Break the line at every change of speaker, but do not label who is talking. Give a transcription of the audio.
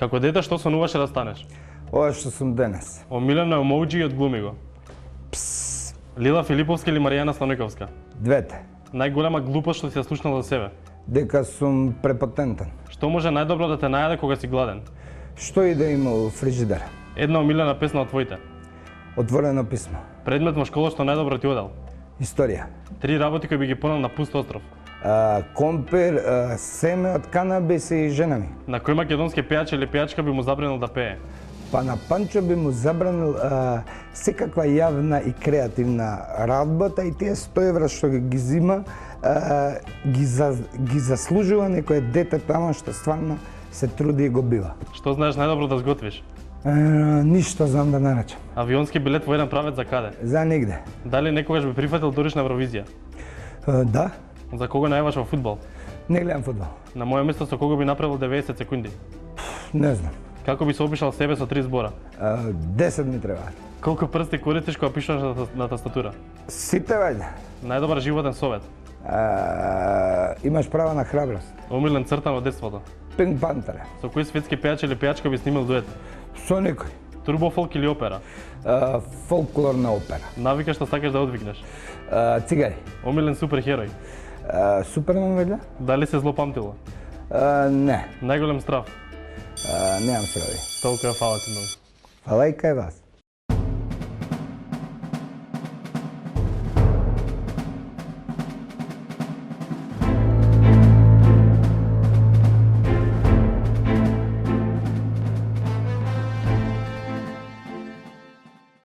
Како дете што сонуваше да станеш?
Ова што сум денес.
Омилено емоуџи и одглуми го.
Пс,
Лила Филиповска или Маријана Станојковска?
двете.
Најголема глупост што си ја слушнал за себе?
Дека сум препотентен.
Што може најдобро да те најаде кога си гладен?
Што и да има у фрижидера?
Една омилена песна од твоите.
Отворено писмо.
Предмет во школа што најдобро ти одел.
Историја.
3 работи кои би ги понел на пуст остров.
Компир, семе од канабис и жена ми.
На кој македонски пејач или пејачка би му забранил да пее?
Па на Панчо би му забранил секаква јавна и креативна работа и тие 100 евра што ги зима ги заслужува некое дете тамо што стварно се труди и го бива.
Што знаеш најдобро да сготвиш?
Ништо знам да нарачам.
Авионски билет во еден правец за каде?
За нигде.
Дали некогаш би прифатил дуриш на Евровизија?
Да,
За кого најаваш во фудбал?
не гледам фудбал.
На моје место со кого би направил 90 секунди?
Не знам.
Како би се опишал себе со 3 збора?
10 ми треба.
Колку прсти користиш кога пишуваш на тастатура?
Сите вајде.
Најдобар животен совет?
Имаш право на храброст.
Омилен цртан од детството?
Пинк Пантер.
Со кој светски пејач или пејачка би снимил дует?
Со некој.
Турбофолк или опера?
Фолклорна опера.
Навика што сакаш да одвикнеш?
Цигари.
Омилен суперхерој?
Супермен веќе?
Дали се злопамтило?
Не.
Најголем страв?
Немам срави.
Толку е, фала ти многу.
Фала и кај вас.